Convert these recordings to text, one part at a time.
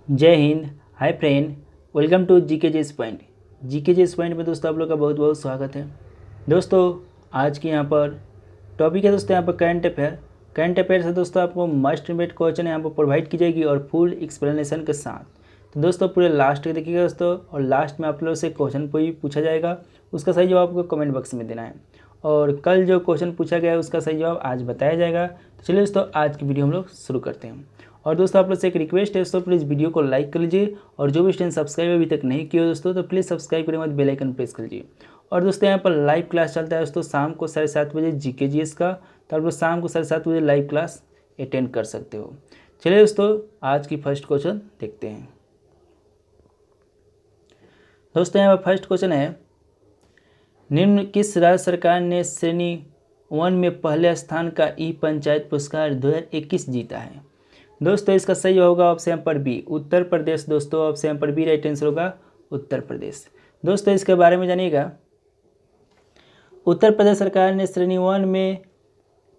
जय हिंद। Hi friend, welcome to GK Jes point. GK Jes point में दोस्तों आप लोग का बहुत बहुत स्वागत है। दोस्तों आज की यहाँ पर टॉपिक है दोस्तों यहाँ पर करंट अफेयर। करंट अफेयर से दोस्तों आपको मस्ट इम्पोर्टेंट क्वेश्चन यहाँ पर प्रोवाइड की जाएगी और फुल एक्सप्लेनेशन के साथ। तो दोस्तों पूरे लास्ट तक देखिएगा दोस्तों, और लास्ट में आप लोगों से क्वेश्चन पूछा जाएगा, उसका सही जवाब आपको कमेंट बॉक्स में देना है। और कल जो क्वेश्चन पूछा गया है उसका सही जवाब आज बताया जाएगा। तो चलिए दोस्तों आज की वीडियो हम लोग शुरू करते हैं। और दोस्तों आप लोग से एक रिक्वेस्ट है दोस्तों, प्लीज़ वीडियो को लाइक कर लीजिए, और जो भी स्टूडेंट सब्सक्राइब अभी तक नहीं किए हो दोस्तों तो प्लीज़ सब्सक्राइब करें, मत बेल आइकन प्रेस कर लीजिए। और दोस्तों यहाँ पर लाइव क्लास चलता है दोस्तों शाम को 7:30 बजे जीके जीएस का, तो आप लोग शाम को 7:30 बजे लाइव क्लास अटेंड कर सकते हो। चलिए दोस्तों आज की फर्स्ट क्वेश्चन देखते हैं। दोस्तों यहाँ पर फर्स्ट क्वेश्चन है, निम्न किस राज्य सरकार ने श्रेणी 1 में पहले स्थान का ई पंचायत पुरस्कार 2021 जीता है? दोस्तों इसका सही होगा ऑप्शन पर बी, उत्तर प्रदेश। दोस्तों ऑप्शन पर बी राइट आंसर होगा उत्तर प्रदेश। दोस्तों इसके बारे में जानिएगा, उत्तर प्रदेश सरकार ने श्रेणी 1 में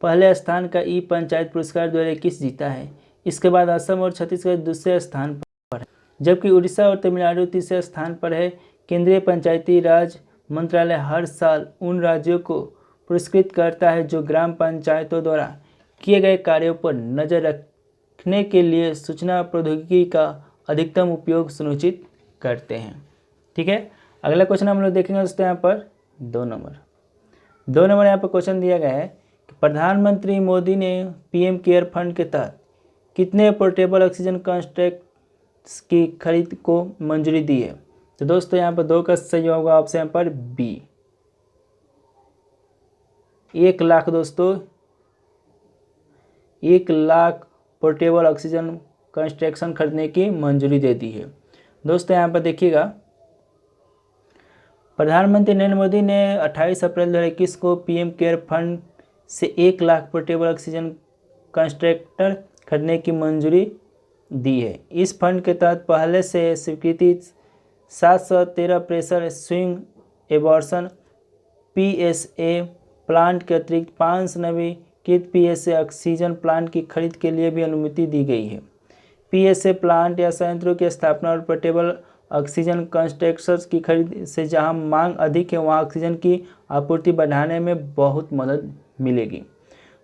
पहले स्थान का ई पंचायत पुरस्कार 2021 जीता है। इसके बाद असम और छत्तीसगढ़ दूसरे स्थान पर है, जबकि उड़ीसा और तमिलनाडु तीसरे स्थान पर है। केंद्रीय पंचायती राज मंत्रालय हर साल उन राज्यों को पुरस्कृत करता है जो ग्राम पंचायतों द्वारा किए गए कार्यों पर नजर रखने के लिए सूचना प्रौद्योगिकी का अधिकतम उपयोग सुनिश्चित करते हैं। ठीक है, अगला क्वेश्चन हम लोग देखेंगे दोस्तों यहाँ पर 2 नंबर यहाँ पर क्वेश्चन दिया गया है कि प्रधानमंत्री मोदी ने पीएम केयर फंड के तहत कितने पोर्टेबल ऑक्सीजन कंसंट्रेटर्स की खरीद को मंजूरी दी है? तो दोस्तों यहाँ पर 2 का सही होगा ऑप्शन पर बी, 1 लाख। दोस्तों 1 लाख पोर्टेबल ऑक्सीजन कंस्ट्रक्शन खरीदने की मंजूरी दे दी है। दोस्तों यहाँ पर देखिएगा, प्रधानमंत्री नरेंद्र मोदी ने 28 अप्रैल 2021 को पीएम केयर फंड से 1 लाख पोर्टेबल ऑक्सीजन कंस्ट्रक्टर खरीदने की मंजूरी दी है। इस फंड के तहत पहले से स्वीकृति 713 pressure swing abortion PSA plant के अतिरिक्त 5 नवीकृत पीएसए ऑक्सीजन प्लांट की खरीद के लिए भी अनुमति दी गई है। पीएसए प्लांट या संयंत्रों की स्थापना और पोर्टेबल ऑक्सीजन कंस्ट्रक्टर्स की खरीद से जहां मांग अधिक है वहां ऑक्सीजन की आपूर्ति बढ़ाने में बहुत मदद मिलेगी।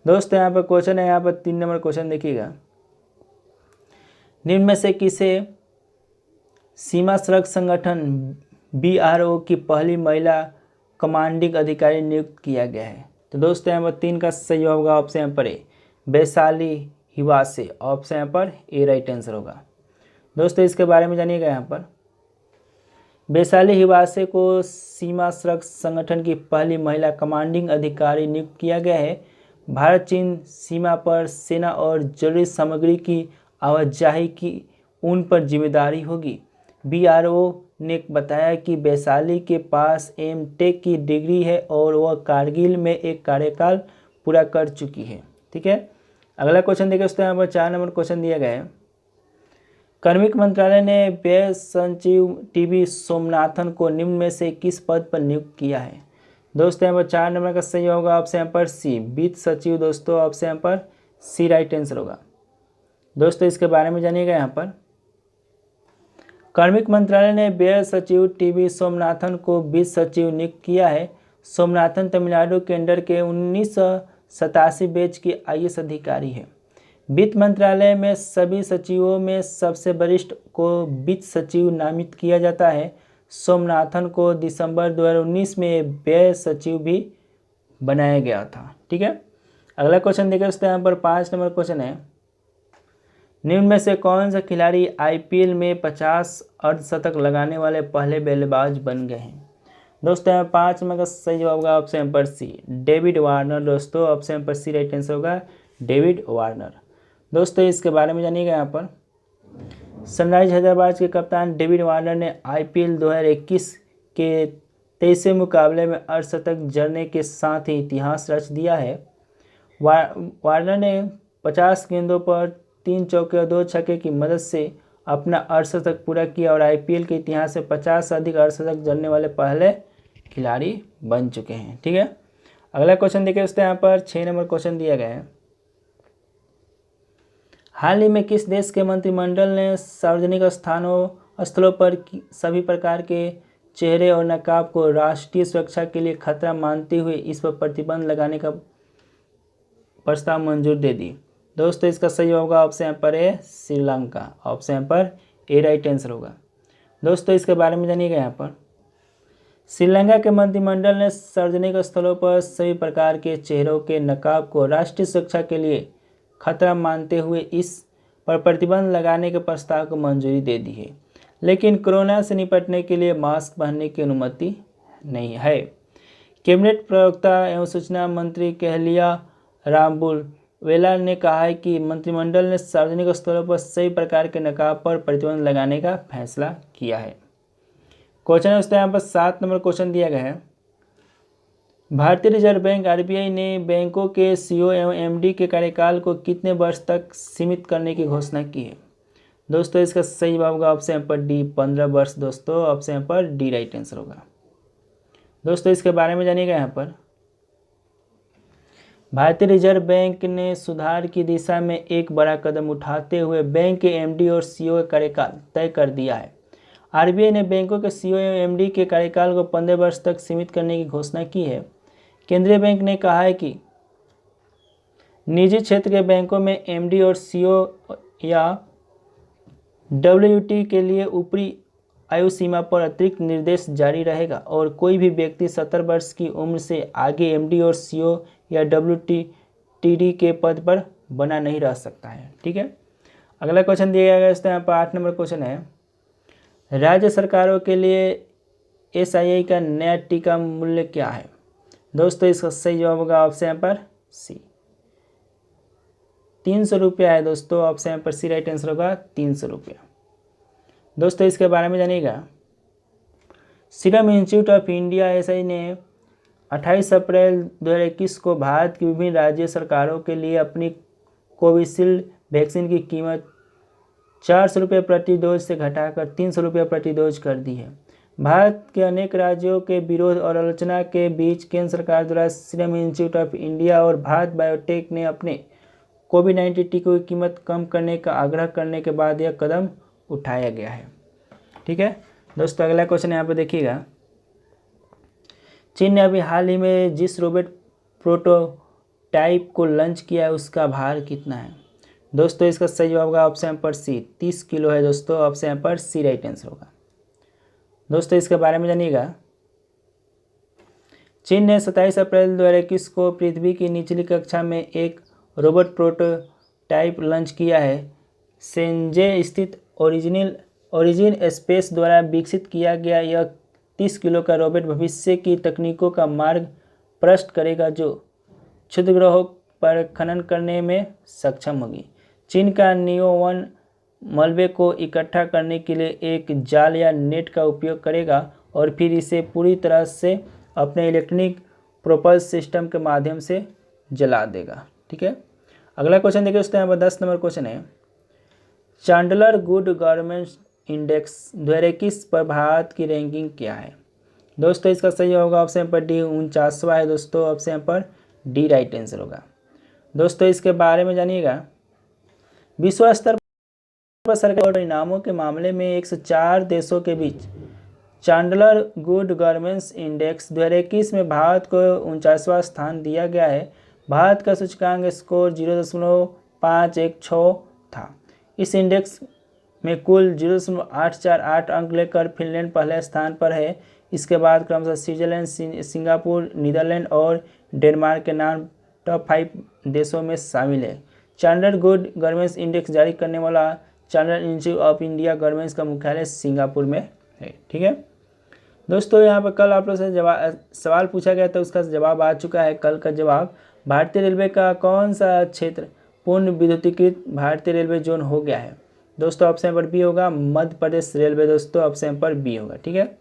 दोस्तों यहाँ पर क्वेश्चन है, यहाँ पर 3 नंबर क्वेश्चन देखिएगा, निम्न में से किसे सीमा सड़क संगठन बीआरओ की पहली महिला कमांडिंग अधिकारी नियुक्त किया गया है? तो दोस्तों यहाँ पर 3 का सही होगा ऑप्शन पर ए, वैशाली हिवासे। ऑप्शन यहाँ पर ए राइट आंसर होगा। दोस्तों इसके बारे में जानिएगा, यहाँ पर वैशाली हिवासे को सीमा सड़क संगठन की पहली महिला कमांडिंग अधिकारी नियुक्त किया गया है। भारत चीन सीमा पर सेना और जरूरी सामग्री की आवाजाही की उन पर जिम्मेदारी होगी। बीआरओ ने बताया कि वैशाली के पास एमटेक की डिग्री है और वह कारगिल में एक कार्यकाल पूरा कर चुकी है। ठीक है, अगला क्वेश्चन देखिए दोस्तों, यहाँ पर 4 नंबर क्वेश्चन दिया गया है, कार्मिक मंत्रालय ने व्यय सचिव टीबी सोमनाथन को निम्न में से किस पद पर नियुक्त किया है? दोस्तों यहाँ पर 4 नंबर का सही होगा ऑप्शन पर सी, वित्त सचिव। दोस्तों ऑप्शन पर सी राइट आंसर होगा। दोस्तों इसके बारे में जानिएगा, यहाँ पर कार्मिक मंत्रालय ने व्यय सचिव टीबी सोमनाथन को वित्त सचिव नियुक्त किया है। सोमनाथन तमिलनाडु केंद्र के 1987 बैच के आईएएस अधिकारी है। वित्त मंत्रालय में सभी सचिवों में सबसे वरिष्ठ को वित्त सचिव नामित किया जाता है। सोमनाथन को दिसंबर 2019 में व्यय सचिव भी बनाया गया था। ठीक है, अगला क्वेश्चन देखिए दोस्तों, यहाँ पर 5 नंबर क्वेश्चन है, निम्न में से कौन सा खिलाड़ी आईपीएल में 50 अर्धशतक लगाने वाले पहले बल्लेबाज बन गए हैं? दोस्तों यहाँ 5 नंबर का सही जवाब होगा ऑप्शन पर सी, डेविड वार्नर। दोस्तों ऑप्शन पर सी राइट आंसर होगा डेविड वार्नर। दोस्तों इसके बारे में जानिएगा, यहाँ पर सनराइज हैदराबाद के कप्तान डेविड वार्नर ने आईपीएल 2021 के 23वें मुकाबले में अर्धशतक जड़ने के साथ ही इतिहास रच दिया है। वार्नर ने 50 गेंदों पर 3 चौके और 2 छक्के की मदद से अपना अर्धशतक पूरा किया और आईपीएल के इतिहास से 50 से अधिक अर्धशतक जड़ने वाले पहले खिलाड़ी बन चुके हैं। ठीक है, अगला क्वेश्चन देखिए दोस्तों, यहाँ पर 6 नंबर क्वेश्चन दिया गया है, हाल ही में किस देश के मंत्रिमंडल ने सार्वजनिक स्थलों पर सभी प्रकार के चेहरे और नकाब को राष्ट्रीय सुरक्षा के लिए खतरा मानते हुए इस पर प्रतिबंध लगाने का प्रस्ताव मंजूर दे दी? दोस्तों इसका सही होगा ऑप्शन यहाँ पर है श्रीलंका। ऑप्शन यहाँ पर ए राइट आंसर होगा। दोस्तों इसके बारे में जानिएगा यहाँ पर श्रीलंका के मंत्रिमंडल ने सार्वजनिक स्थलों पर सभी प्रकार के चेहरों के नकाब को राष्ट्रीय सुरक्षा के लिए खतरा मानते हुए इस पर प्रतिबंध लगाने के प्रस्ताव को मंजूरी दे दी है, लेकिन कोरोना से निपटने के लिए मास्क पहनने की अनुमति नहीं है। कैबिनेट प्रवक्ता एवं सूचना मंत्री कहलिया रामबुलवेला ने कहा है कि मंत्रिमंडल ने सार्वजनिक स्थलों पर सभी प्रकार के नकाब पर प्रतिबंध लगाने का फैसला किया है। क्वेश्चन है यहाँ पर 7 नंबर क्वेश्चन दिया गया है। भारतीय रिजर्व बैंक आरबीआई ने बैंकों के सीईओ एवं एमडी के कार्यकाल को कितने वर्ष तक सीमित करने की घोषणा की है? दोस्तों इसका सही जवाब होगा ऑप्शन यहाँ पर डी 15 वर्ष। दोस्तों ऑप्शन यहाँ पर डी राइट आंसर होगा। दोस्तों इसके बारे में जानिएगा यहाँ पर भारतीय रिजर्व बैंक ने सुधार की दिशा में एक बड़ा कदम उठाते हुए बैंक के एमडी और सीईओ का कार्यकाल तय कर दिया है। आरबीआई ने बैंकों के सीईओ एवं एमडी के कार्यकाल को 15 वर्ष तक सीमित करने की घोषणा की है। केंद्रीय बैंक ने कहा है कि निजी क्षेत्र के बैंकों में एमडी और सीईओ या डब्ल्यूटी के लिए ऊपरी आयु सीमा पर अतिरिक्त निर्देश जारी रहेगा और कोई भी व्यक्ति 70 वर्ष की उम्र से आगे एमडी और सीईओ या डब्ल्यूटीडी के पद पर बना नहीं रह सकता है। ठीक है, अगला क्वेश्चन दिया गया है यहाँ पर 8 नंबर क्वेश्चन है। राज्य सरकारों के लिए एसआईआई का नया टीका मूल्य क्या है? दोस्तों इसका सही जवाब होगा ऑप्शन यहाँ पर सी 300 रुपया है। दोस्तों ऑप्शन यहाँ पर सी राइट आंसर होगा 300 रुपया। दोस्तों इसके बारे में जानिएगा serum institute of India SI ने 28 अप्रैल 2021 को भारत की विभिन्न राज्य सरकारों के लिए अपनी कोविशील्ड वैक्सीन की कीमत 400 रुपये प्रति डोज से घटाकर 300 रुपये प्रति डोज कर दी है। भारत के अनेक राज्यों के विरोध और आलोचना के बीच केंद्र सरकार द्वारा सीरम इंस्टीट्यूट ऑफ इंडिया और भारत बायोटेक ने अपने कोविड-19 टीकों की कीमत कम करने का आग्रह करने के बाद यह कदम उठाया गया है। ठीक है दोस्तों, अगला क्वेश्चन यहाँ पर देखिएगा। चीन ने अभी हाल ही में जिस रोबोट प्रोटोटाइप को लॉन्च किया है उसका भार कितना है? दोस्तों इसका सही जवाब होगा ऑप्शन यहाँ पर सी 30 किलो है। दोस्तों ऑप्शन यहाँ पर सी राइट आंसर होगा। दोस्तों इसके बारे में जानिएगा चीन ने 27 अप्रैल 2021 को पृथ्वी की निचली कक्षा में एक रोबोट प्रोटोटाइप लॉन्च किया है। शेंजे स्थित ओरिजिन स्पेस द्वारा विकसित किया गया यह 30 किलो का रोबोट भविष्य की तकनीकों का मार्ग प्रशस्त करेगा जो क्षुद्र ग्रहों पर खनन करने में सक्षम होगी। चीन का नियो-1 मलबे को इकट्ठा करने के लिए एक जाल या नेट का उपयोग करेगा और फिर इसे पूरी तरह से अपने इलेक्ट्रॉनिक प्रोपल्स सिस्टम के माध्यम से जला देगा। ठीक है, अगला क्वेश्चन देखिए दोस्तों, यहाँ पर 10 नंबर क्वेश्चन है। चांडलर गुड गवर्नमेंट इंडेक्स 2021 पर भारत की रैंकिंग क्या है? दोस्तों इसका सही होगा ऑप्शन पर डी 49वां है। दोस्तों ऑप्शन पर डी राइट आंसर होगा। दोस्तों इसके बारे में जानिएगा विश्व स्तर पर सरकारी परिणामों के मामले में 104 देशों के बीच चांडलर गुड गवर्नेंस इंडेक्स 2021 में भारत को 49वां स्थान दिया गया है। भारत का सूचकांक स्कोर 0.516 था। इस इंडेक्स में कुल 0.848 अंक लेकर फिनलैंड पहले स्थान पर है। इसके बाद क्रमशः स्विट्जरलैंड, सिंगापुर, नीदरलैंड और डेनमार्क के नाम टॉप 5 देशों में शामिल है। चांडलर गुड गवर्नेंस इंडेक्स जारी करने वाला Chandler institute of India governance का मुख्यालय सिंगापुर में है। ठीक है दोस्तों, यहाँ पर कल आप लोग से सवाल पूछा गया था, उसका जवाब आ चुका है। कल का जवाब भारतीय रेलवे का कौन सा क्षेत्र पूर्ण विद्युतीकृत भारतीय रेलवे जोन हो गया है? दोस्तों ऑप्शन पर बी होगा मध्य प्रदेश रेलवे। दोस्तों ऑप्शन पर बी होगा। ठीक है,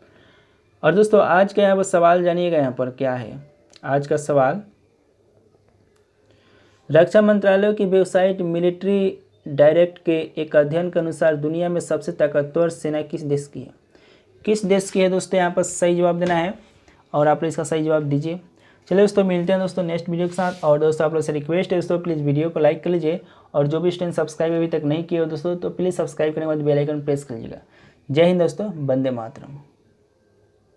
और दोस्तों आज का यहाँ पर सवाल जानिएगा यहाँ पर क्या है। आज का सवाल रक्षा मंत्रालय की वेबसाइट मिलिट्री डायरेक्ट के एक अध्ययन के अनुसार दुनिया में सबसे ताकतवर सेना किस देश की है? किस देश की है दोस्तों, यहाँ पर सही जवाब देना है और आप लोग इसका सही जवाब दीजिए। चलिए दोस्तों मिलते हैं दोस्तों नेक्स्ट वीडियो के साथ। और दोस्तों आप लोग से रिक्वेस्ट है दोस्तों प्लीज़ वीडियो को लाइक कर लीजिए और जो भी स्टूडेंट सब्सक्राइब अभी तक नहीं किए हो दोस्तों तो प्लीज़ सब्सक्राइब करने के बाद बेल आइकन प्रेस कर लीजिएगा। जय हिंद दोस्तों, वंदे मातरम।